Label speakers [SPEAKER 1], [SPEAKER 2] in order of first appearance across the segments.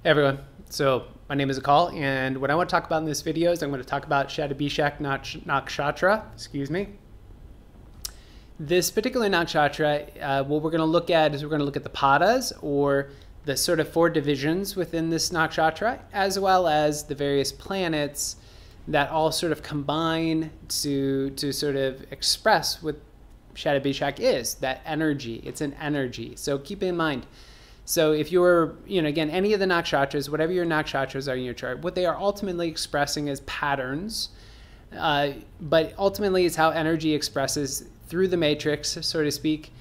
[SPEAKER 1] Hey everyone, so my name is Akal, and what I want to talk about in this video is I'm going to talk about Shatabhisha Nakshatra, excuse me. This particular nakshatra, what we're going to look at is we're going to look at the padas, or the sort of 4 divisions within this nakshatra, as well as the various planets that all sort of combine to sort of express what Shatabhishak is, that energy. It's an energy. So keep in mind, so if you're, again, any of the nakshatras, whatever your nakshatras are in your chart, what they are ultimately expressing is patterns, but ultimately it's how energy expresses through the matrix, so to speak,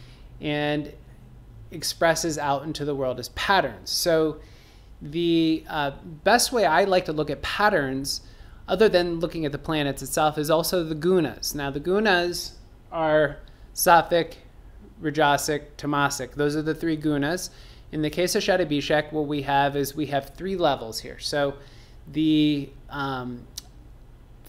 [SPEAKER 1] and expresses out into the world as patterns. So the best way I like to look at patterns, other than looking at the planets itself, is also the gunas. Now the gunas are sattvic, rajasic, tamasic. Those are the 3 gunas. In the case of Shatabhishak, what we have is we have 3 levels here. So the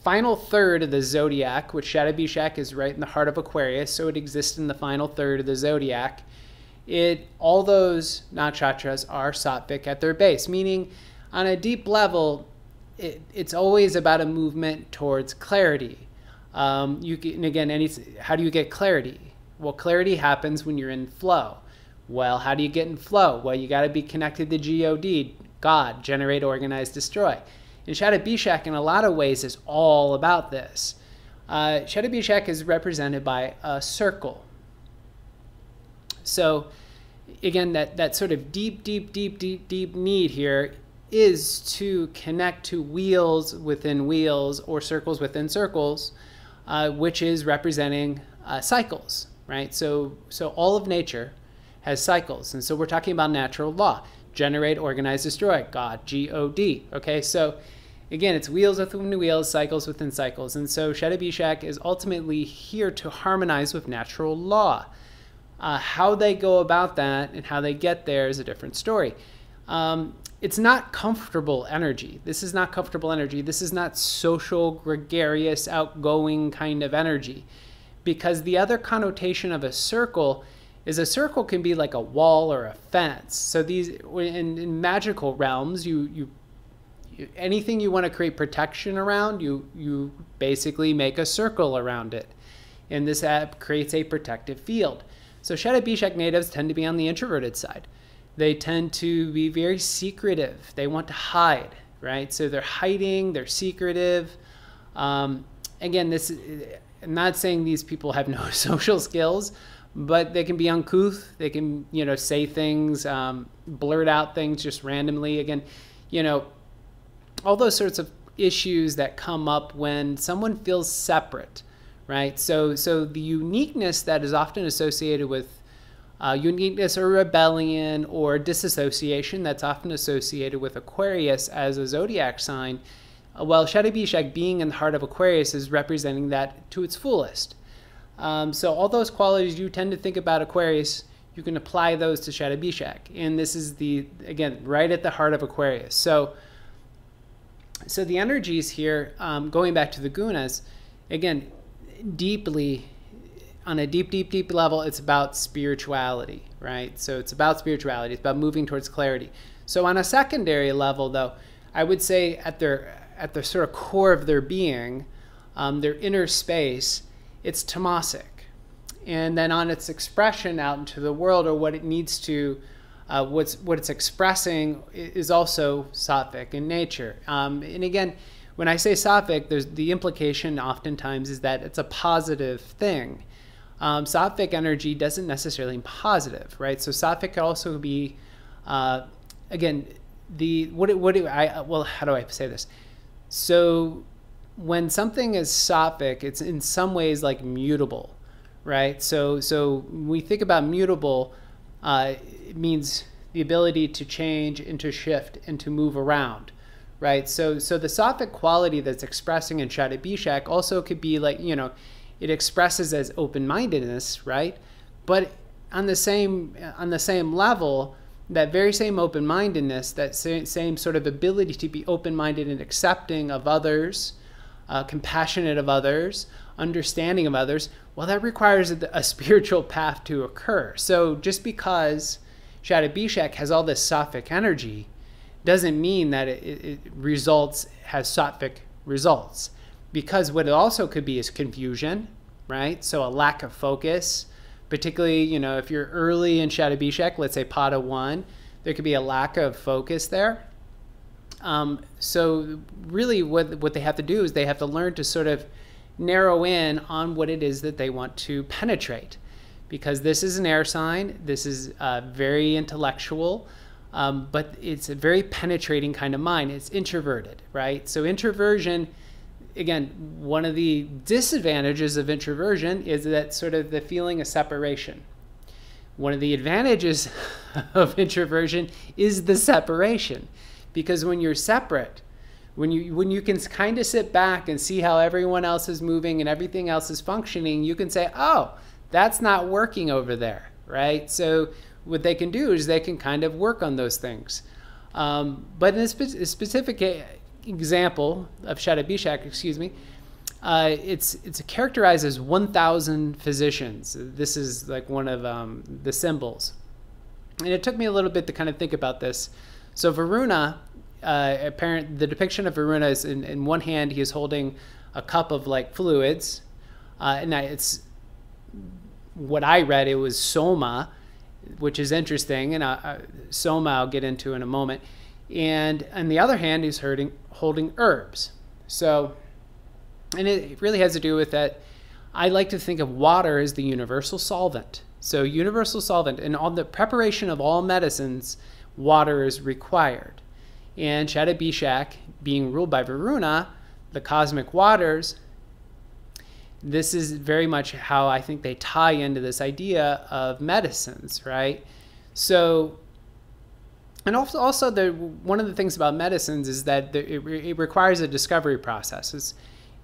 [SPEAKER 1] final third of the zodiac, which Shatabhishak is right in the heart of Aquarius, so it exists in the final third of the zodiac. All those nakshatras are sattvic at their base, meaning on a deep level, it's always about a movement towards clarity. How do you get clarity? Well, clarity happens when you're in flow. Well, how do you get in flow? Well, you got to be connected to God, generate, organize, destroy. And Shatabhishak, in a lot of ways, is all about this. Shatabhishak is represented by a circle. So, again, that sort of deep need here is to connect to wheels within wheels, or circles within circles, which is representing cycles, right? So all of nature has cycles, and so we're talking about natural law: generate, organize, destroy. God, G-O-D. Okay, so again, it's wheels within wheels, cycles within cycles, and so Shatabhishak is ultimately here to harmonize with natural law. How they go about that and how they get there is a different story. It's not comfortable energy. This is not comfortable energy. This is not social, gregarious, outgoing kind of energy, because the other connotation of a circle is a circle can be like a wall or a fence. So these, in magical realms, anything you want to create protection around, you basically make a circle around it, and this creates a protective field. So Shatabhishak natives tend to be on the introverted side. They tend to be very secretive. They want to hide, right? So they're hiding, they're secretive. Again, I'm not saying these people have no social skills, but they can be uncouth. They can, say things, blurt out things just randomly. Again, all those sorts of issues that come up when someone feels separate, right? So the uniqueness that is often associated with uniqueness or rebellion or disassociation, that's often associated with Aquarius as a zodiac sign. Well, Shatabhishak, being in the heart of Aquarius, is representing that to its fullest. So all those qualities you tend to think about Aquarius, you can apply those to Shatabhishak. And this is again, right at the heart of Aquarius. So the energies here, going back to the gunas, again, deeply, on a deep level, it's about spirituality, right? So it's about spirituality. It's about moving towards clarity. So on a secondary level, though, I would say at the sort of core of their being, their inner space, it's tamasic. And then on its expression out into the world, or what it needs to, what it's expressing, is also sattvic in nature. And again, when I say sattvic, there's the implication oftentimes is that it's a positive thing. Sattvic energy doesn't necessarily mean positive, right? So sattvic could also be, again, how do I say this? So when something is sattvic, it's in some ways like mutable, right? So when we think about mutable, it means the ability to change and to shift and to move around, right? So the sattvic quality that's expressing in Shatabhishak also could be like, it expresses as open-mindedness, right? But on the same level, that very same open-mindedness, that same sort of ability to be open-minded and accepting of others, compassionate of others, understanding of others, well, that requires a spiritual path to occur. So just because Shatabhishak has all this sattvic energy doesn't mean that it results has sattvic results, because what it also could be is confusion, right? So a lack of focus, particularly, you know, if you're early in Shatabhishak, let's say Pada 1, there could be a lack of focus there. So really what they have to do is they have to learn to sort of narrow in on what it is that they want to penetrate, because this is an air sign. This is very intellectual, but it's a very penetrating kind of mind. It's introverted, right? So introversion, again, one of the disadvantages of introversion is that sort of the feeling of separation. One of the advantages of introversion is the separation, because when you're separate, when you can kind of sit back and see how everyone else is moving and everything else is functioning, you can say, oh, that's not working over there, right? So what they can do is they can kind of work on those things. But in a specific example of Shatabhishak, excuse me, it's characterized as 1,000 physicians. This is like one of the symbols. And it took me a little bit to kind of think about this. So Varuna, the depiction of Varuna is in one hand, he is holding a cup of like fluids. And it's what I read, it was Soma, which is interesting. And Soma I'll get into in a moment. And on the other hand, he's holding herbs. So, and it really has to do with that. I like to think of water as the universal solvent. So universal solvent, and on the preparation of all medicines, water is required. And Shatabhishak, being ruled by Varuna, the cosmic waters, this is very much how I think they tie into this idea of medicines, right? So, and also one of the things about medicines is that it requires a discovery process.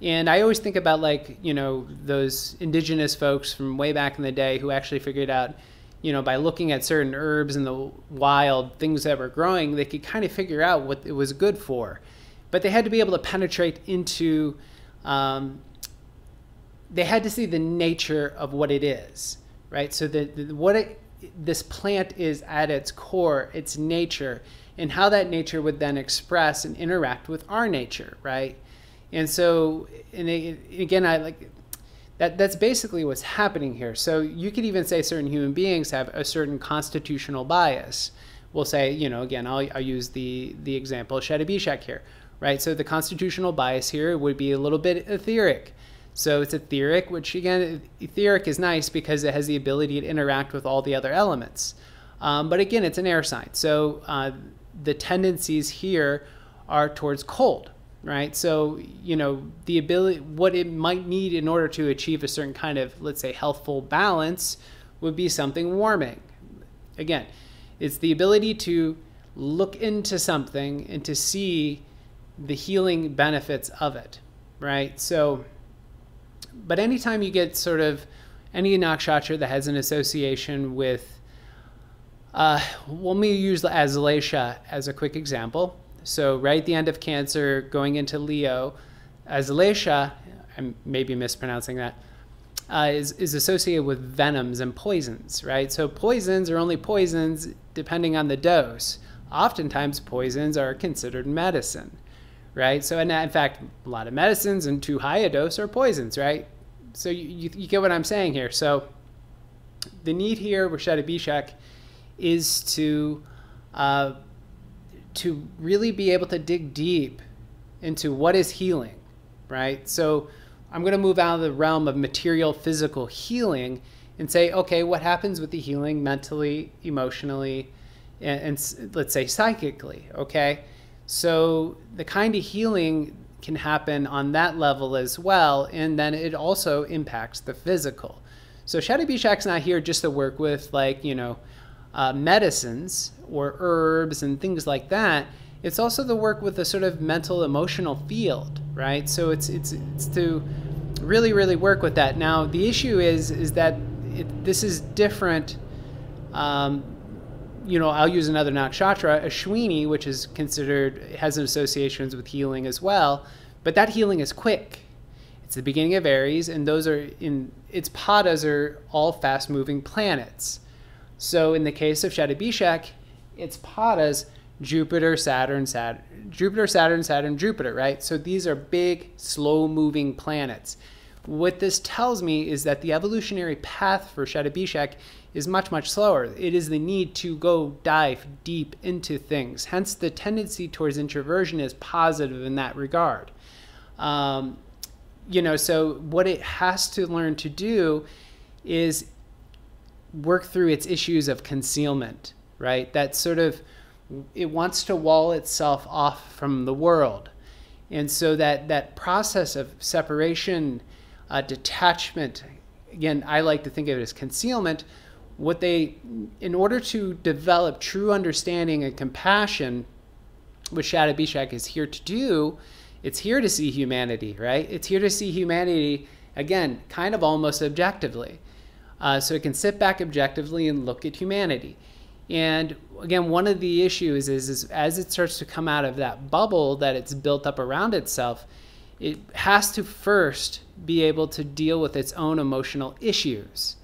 [SPEAKER 1] And I always think about, like, you know, those indigenous folks from way back in the day who actually figured out, you know, by looking at certain herbs in the wild, things that were growing, they could kind of figure out what it was good for. But they had to be able to penetrate into, they had to see the nature of what it is, right? So this plant is at its core, its nature, and how that nature would then express and interact with our nature, right? And so, again, I like that's basically what's happening here. So you could even say certain human beings have a certain constitutional bias. We'll say, you know, again, I'll use the example of Shatabhishak here, right? So the constitutional bias here would be a little bit etheric. So it's etheric, which again, etheric is nice because it has the ability to interact with all the other elements. But again, it's an air sign. So the tendencies here are towards cold, right? So, you know, the ability, what it might need in order to achieve a certain kind of, let's say, healthful balance would be something warming. Again, it's the ability to look into something and to see the healing benefits of it, right? So, but anytime you get sort of any nakshatra that has an association with, let me use Azalesha as a quick example. So right at the end of Cancer, going into Leo, Azalesha, I may be mispronouncing that, is associated with venoms and poisons, right? So poisons are only poisons depending on the dose. Oftentimes poisons are considered medicine, right? So in fact, a lot of medicines and too high a dose are poisons, right? So you get what I'm saying here. So the need here with Shatabhishak is to really be able to dig deep into what is healing, right? So I'm going to move out of the realm of material, physical healing and say, okay, what happens with the healing mentally, emotionally, and let's say psychically, okay? So the kind of healing can happen on that level as well, and then it also impacts the physical. So Shatabhishak's not here just to work with, like, you know, medicines or herbs and things like that. It's also the work with the sort of mental, emotional field, right? So it's to really, really work with that. Now, the issue is that this is different. You know, I'll use another nakshatra, Ashwini, which is considered, has associations with healing as well, but that healing is quick. It's the beginning of Aries, and those are its padas are all fast-moving planets. So in the case of Shatabhishak, its padas Jupiter, Saturn, Jupiter, Saturn, Saturn, Jupiter, right? So these are big, slow-moving planets. What this tells me is that the evolutionary path for Shatabhishak is much, much slower. It is the need to go dive deep into things. Hence, the tendency towards introversion is positive in that regard. You know, so what it has to learn to do is work through its issues of concealment, right? That sort of, it wants to wall itself off from the world. And so that process of separation, detachment, again, I like to think of it as concealment. In order to develop true understanding and compassion, what Shatabhishak is here to do, it's here to see humanity, right? It's here to see humanity, again, kind of almost objectively. So it can sit back objectively and look at humanity. And again, one of the issues is as it starts to come out of that bubble that it's built up around itself, it has to first be able to deal with its own emotional issues.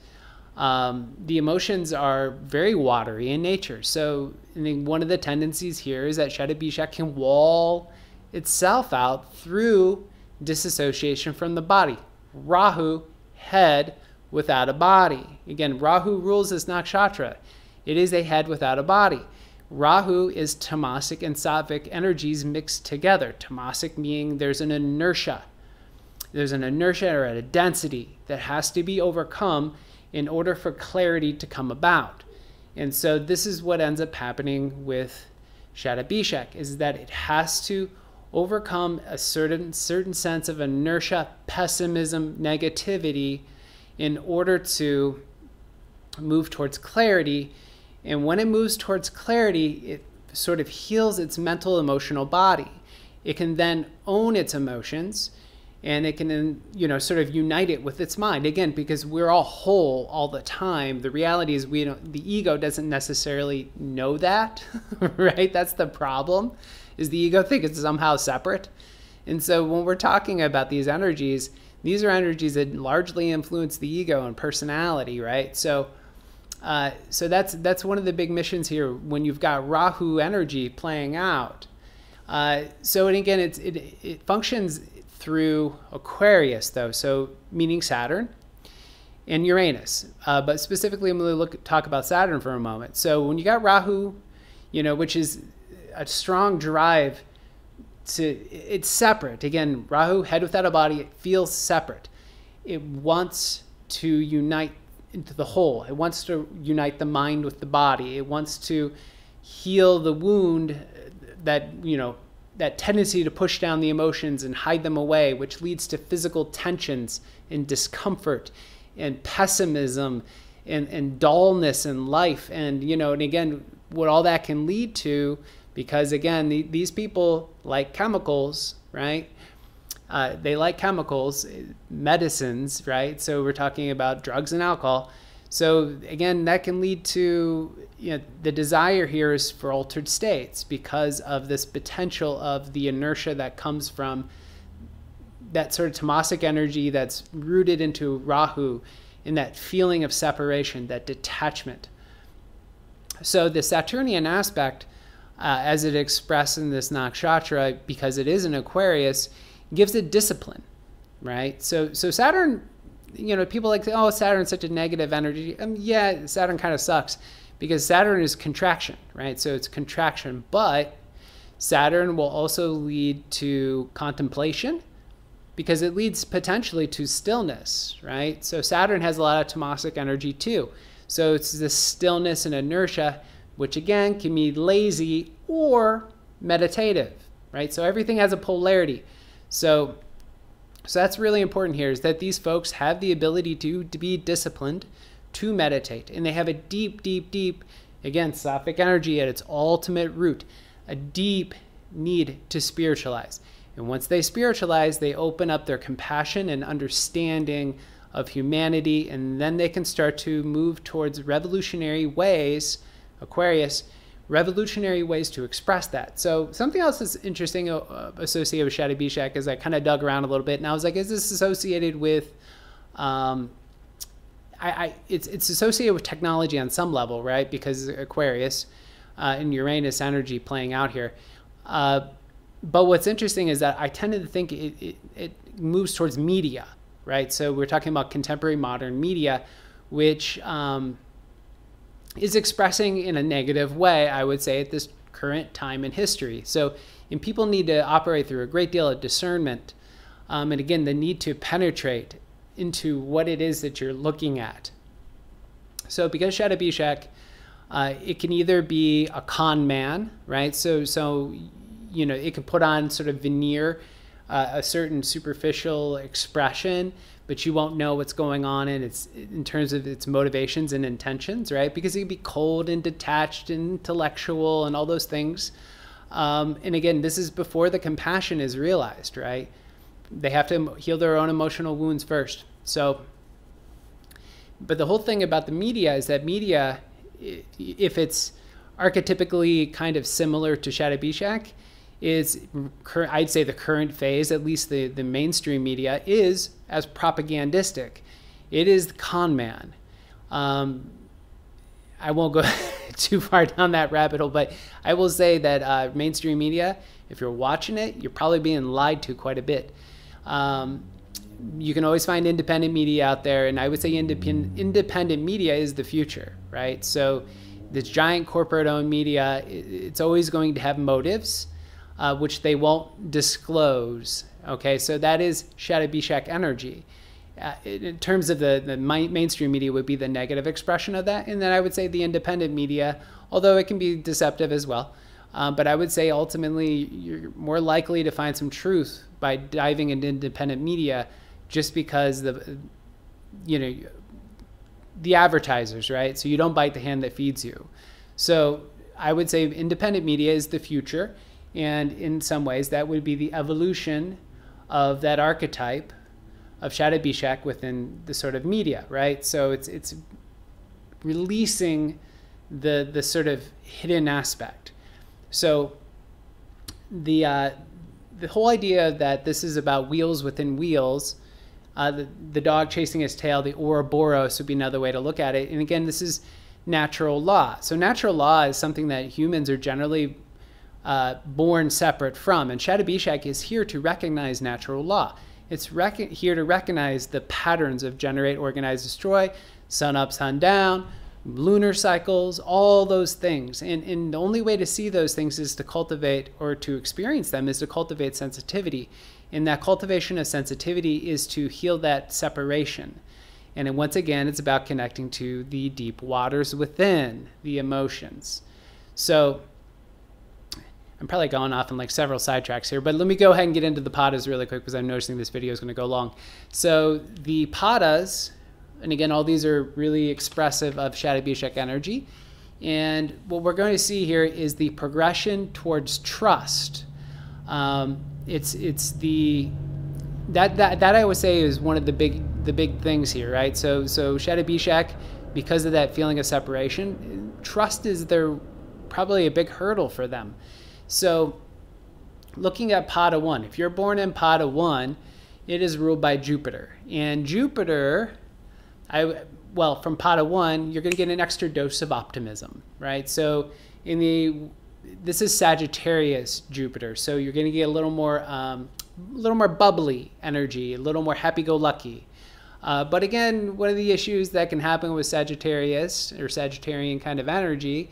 [SPEAKER 1] The emotions are very watery in nature. So I think one of the tendencies here is that Shatabhishak can wall itself out through disassociation from the body. Rahu, head without a body. Again, Rahu rules this nakshatra. It is a head without a body. Rahu is tamasic and sattvic energies mixed together. Tamasic meaning there's an inertia. There's an inertia or a density that has to be overcome in order for clarity to come about. And so this is what ends up happening with Shatabhishak, is that it has to overcome a certain sense of inertia, pessimism, negativity in order to move towards clarity. And when it moves towards clarity, it sort of heals its mental, emotional body. It can then own its emotions, and it can then, you know, sort of unite it with its mind. Again, because we're all whole all the time. The reality is the ego doesn't necessarily know that, right? That's the problem, is the ego thinks it's somehow separate. And so when we're talking about these are energies that largely influence the ego and personality, right? So that's one of the big missions here when you've got Rahu energy playing out. So and again, it functions through Aquarius, though, so meaning Saturn and Uranus. But specifically, I'm going to talk about Saturn for a moment. So when you got Rahu, you know, which is a strong drive it's separate. Again, Rahu, head without a body, it feels separate. It wants to unite into the whole. It wants to unite the mind with the body. It wants to heal the wound that, you know, that tendency to push down the emotions and hide them away, which leads to physical tensions and discomfort and pessimism and dullness in life. And, you know, and again, what all that can lead to, because again, these people like chemicals, right? They like chemicals, medicines, right? So we're talking about drugs and alcohol. So again, that can lead to, you know, the desire here is for altered states because of this potential of the inertia that comes from that sort of tamasic energy that's rooted into Rahu, in that feeling of separation, that detachment. So the Saturnian aspect, as it expressed in this nakshatra, because it is an Aquarius, gives it discipline, right? So Saturn, you know, people like, oh, Saturn's such a negative energy. Yeah, Saturn kind of sucks because Saturn is contraction, right? So it's contraction, but Saturn will also lead to contemplation because it leads potentially to stillness, right? So Saturn has a lot of tamasic energy too. So it's this stillness and inertia, which again can be lazy or meditative, right? So everything has a polarity. So that's really important here, is that these folks have the ability to be disciplined, to meditate, and they have a deep, deep, deep, again, sattvic energy at its ultimate root, a deep need to spiritualize. And once they spiritualize, they open up their compassion and understanding of humanity, and then they can start to move towards revolutionary ways, Aquarius, revolutionary ways to express that. So something else that's interesting associated with Shatabhishak is I kind of dug around a little bit, and I was like, is this associated with, it's associated with technology on some level, right? Because Aquarius, and Uranus energy playing out here. But what's interesting is that I tended to think it moves towards media, right? So we're talking about contemporary modern media, which is expressing in a negative way, I would say, at this current time in history. So, and people need to operate through a great deal of discernment. And again, the need to penetrate into what it is that you're looking at. So because Shatabhishak, it can either be a con man, right? So you know, it can put on sort of veneer, a certain superficial expression, but you won't know what's going on in terms of its motivations and intentions, right? Because it can be cold and detached and intellectual and all those things. And again, this is before the compassion is realized, right? They have to heal their own emotional wounds first. So, but the whole thing about the media is that media, if it's archetypically kind of similar to Shatabhishak, is, I'd say the current phase, at least the mainstream media, is as propagandistic. It is the con man. I won't go too far down that rabbit hole, but I will say that mainstream media, if you're watching it, you're probably being lied to quite a bit. You can always find independent media out there, and I would say independent media is the future, right? So this giant corporate-owned media, it's always going to have motives, which they won't disclose, okay? So that is Shatabhishak energy. In terms of the mainstream media would be the negative expression of that, and then I would say the independent media, although it can be deceptive as well, but I would say ultimately you're more likely to find some truth by diving into independent media, just because the advertisers, right? So you don't bite the hand that feeds you. So I would say independent media is the future, and in some ways that would be the evolution of that archetype of Shatabhishak within the sort of media, right? So it's releasing the sort of hidden aspect. So the whole idea that this is about wheels within wheels, the dog chasing his tail, the Ouroboros would be another way to look at it. And again, this is natural law. So natural law is something that humans are generally born separate from, and Shatabhishak is here to recognize natural law. It's here to recognize the patterns of generate, organize, destroy, sun up, sun down, lunar cycles, all those things. And the only way to see those things is to cultivate, or to experience them, is to cultivate sensitivity. And that cultivation of sensitivity is to heal that separation. And once again, it's about connecting to the deep waters within the emotions. So I'm probably going off on like several sidetracks here, but let me go ahead and get into the padas really quick, because I'm noticing this video is going to go long. So the padas, and again, all these are really expressive of Shatabhishak energy. And what we're going to see here is the progression towards trust. It's the that I would say is one of the big things here, right? So Shatabhishak, because of that feeling of separation, trust is probably a big hurdle for them. So looking at Pada 1, if you're born in Pada 1, it is ruled by Jupiter. And Jupiter, from Pada 1, you're going to get an extra dose of optimism, right? So this is Sagittarius Jupiter. So you're going to get a little more bubbly energy, a little more happy-go-lucky. But again, one of the issues that can happen with Sagittarius or Sagittarian kind of energy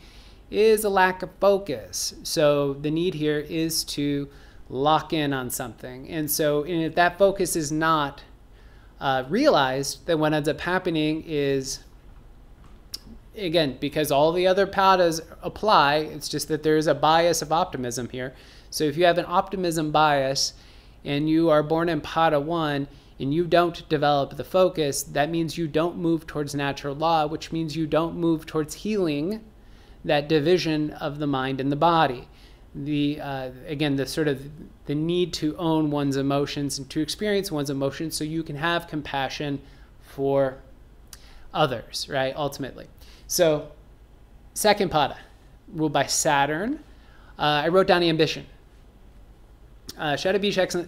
[SPEAKER 1] is a lack of focus. So the need here is to lock in on something. And so if that focus is not realized, then what ends up happening is, again, because all the other padas apply, it's just that there's a bias of optimism here. So if you have an optimism bias and you are born in Pada 1 and you don't develop the focus, that means you don't move towards natural law, which means you don't move towards healing that division of the mind and the body. Again, the need to own one's emotions and to experience one's emotions so you can have compassion for others, right, ultimately. So second pada, ruled by Saturn. I wrote down ambition. Shatabhishak,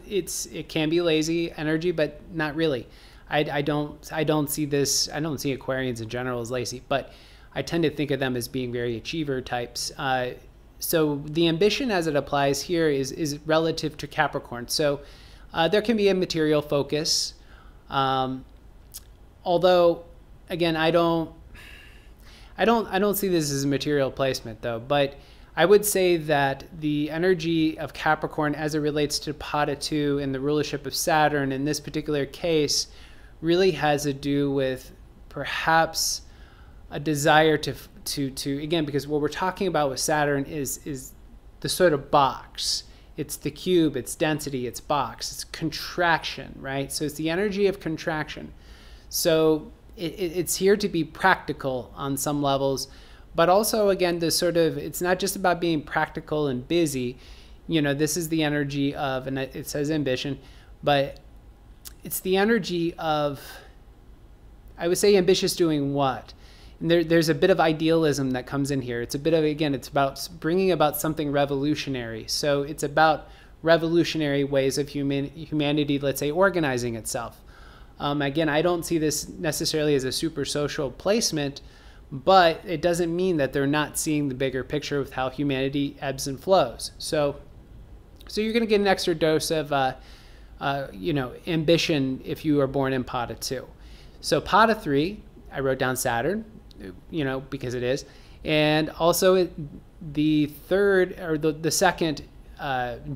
[SPEAKER 1] it can be lazy energy, but not really. I don't see Aquarians in general as lazy, but I tend to think of them as being very achiever types. So the ambition as it applies here is relative to Capricorn. So there can be a material focus, although again I don't see this as a material placement though. But I would say that the energy of Capricorn as it relates to Pada 2 and the rulership of Saturn in this particular case really has to do with perhaps a desire to again, because what we're talking about with Saturn is the sort of box. It's the cube, it's density, it's box, it's contraction, right? So it's the energy of contraction. So it's here to be practical on some levels, but also again, the sort of, it's not just about being practical and busy. You know, this is the energy of, and it says ambition, but it's the energy of, I would say, ambitious doing what? And there's a bit of idealism that comes in here. It's a bit of, again, it's about bringing about something revolutionary. So it's about revolutionary ways of humanity, let's say, organizing itself. Again, I don't see this necessarily as a super social placement, but it doesn't mean that they're not seeing the bigger picture with how humanity ebbs and flows. So you're going to get an extra dose of, you know, ambition if you are born in Pada 2. So Pada 3, I wrote down Saturn, you know, because it is. And also the third, or the second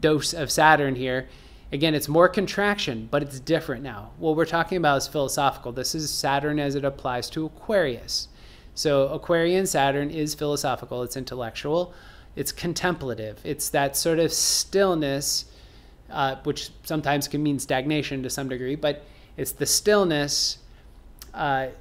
[SPEAKER 1] dose of Saturn here, again, it's more contraction, but it's different now. What we're talking about is philosophical. This is Saturn as it applies to Aquarius. So Aquarian Saturn is philosophical, it's intellectual, it's contemplative. It's that sort of stillness, which sometimes can mean stagnation to some degree, but it's the stillness that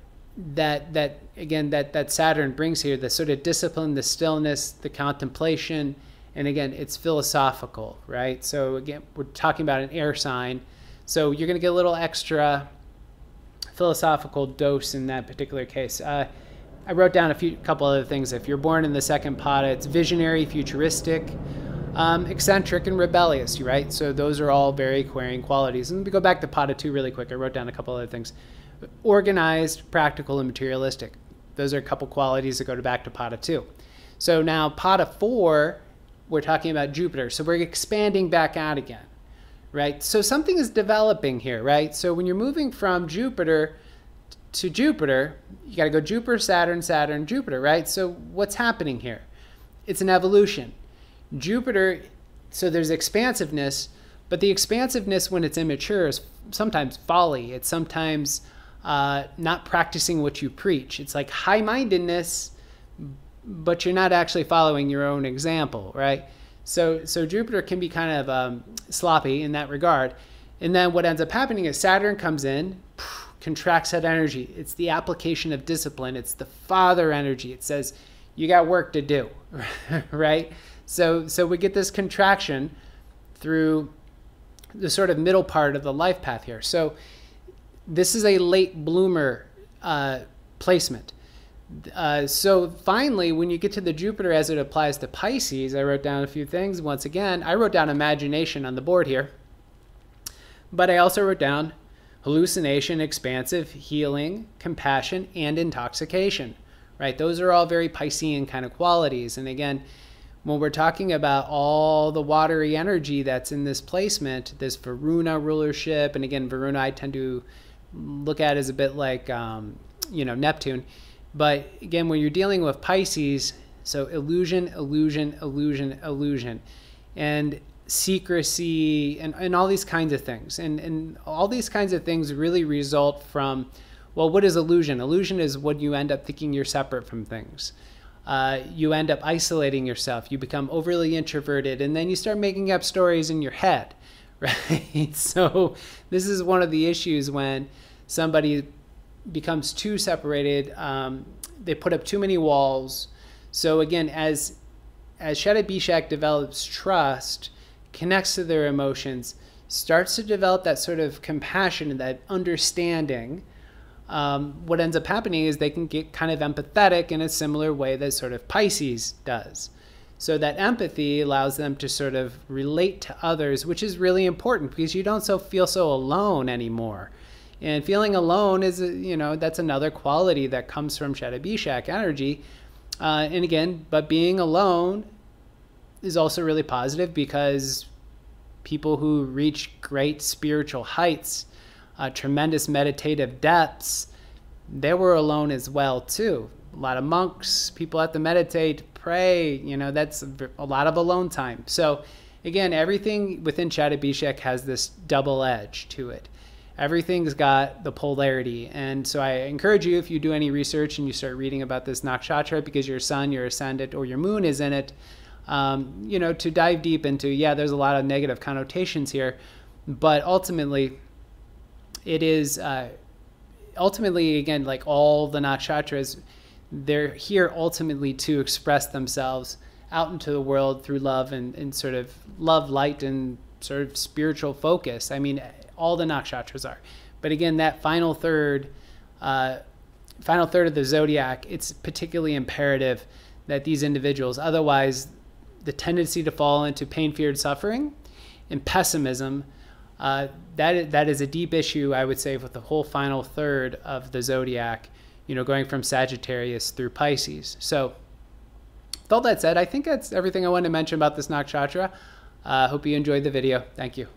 [SPEAKER 1] Saturn brings here, the sort of discipline, the stillness, the contemplation, and again, it's philosophical, right? So again, we're talking about an air sign, so you're going to get a little extra philosophical dose in that particular case. I wrote down a couple other things. If you're born in the second Pada, it's visionary, futuristic, eccentric, and rebellious, right? So those are all very Aquarian qualities. And let me go back to Pada 2 really quick. I wrote down a couple other things. Organized, practical, and materialistic. Those are a couple qualities that go back to Pada 2. So now Pada 4, we're talking about Jupiter. So we're expanding back out again, right? So something is developing here, right? So when you're moving from Jupiter to Jupiter, you got to go Jupiter, Saturn, Saturn, Jupiter, right? So what's happening here? It's an evolution. Jupiter, so there's expansiveness, but the expansiveness when it's immature is sometimes folly. It's sometimes not practicing what you preach. It's like high-mindedness, but you're not actually following your own example, right? So Jupiter can be kind of sloppy in that regard. And then what ends up happening is Saturn comes in, contracts that energy. It's the application of discipline. It's the father energy. It says, you got work to do, right? So we get this contraction through the sort of middle part of the life path here. So this is a late bloomer placement. So finally, when you get to the Jupiter as it applies to Pisces, I wrote down a few things. Once again, I wrote down imagination on the board here, but I also wrote down hallucination, expansive, healing, compassion, and intoxication, right? Those are all very Piscean kind of qualities. And again, when we're talking about all the watery energy that's in this placement, this Varuna rulership, and again, Varuna I tend to look at as a bit like, you know, Neptune. But again, when you're dealing with Pisces, so illusion, illusion, illusion, illusion, and secrecy, and all these kinds of things. And all these kinds of things really result from, well, what is illusion? Illusion is what you end up thinking you're separate from things. You end up isolating yourself. You become overly introverted, and then you start making up stories in your head, right? So this is one of the issues when somebody becomes too separated. They put up too many walls. So again, as Shatabhisha develops trust, connects to their emotions, starts to develop that sort of compassion and that understanding, what ends up happening is they can get kind of empathetic in a similar way that sort of Pisces does. So that empathy allows them to sort of relate to others, which is really important because you don't feel so alone anymore. And feeling alone is, you know, that's another quality that comes from Shatabhishak energy. And again, but being alone is also really positive, because people who reach great spiritual heights, tremendous meditative depths, they were alone as well too. A lot of monks, people have to meditate, pray, you know, that's a lot of alone time. So again, everything within Shatabhishak has this double edge to it. Everything's got the polarity. And so I encourage you, if you do any research and you start reading about this nakshatra because your sun, your ascendant, or your moon is in it, you know, to dive deep into, yeah, there's a lot of negative connotations here, but ultimately it is, ultimately, again, like all the nakshatras, they're here ultimately to express themselves out into the world through love and sort of love, light, and sort of spiritual focus. I mean, all the nakshatras are. But again, that final third of the zodiac, it's particularly imperative that these individuals, otherwise the tendency to fall into pain, fear, and suffering and pessimism, that is a deep issue, I would say, with the whole final third of the zodiac, you know, going from Sagittarius through Pisces. So with all that said, I think that's everything I wanted to mention about this nakshatra. Hope you enjoyed the video. Thank you.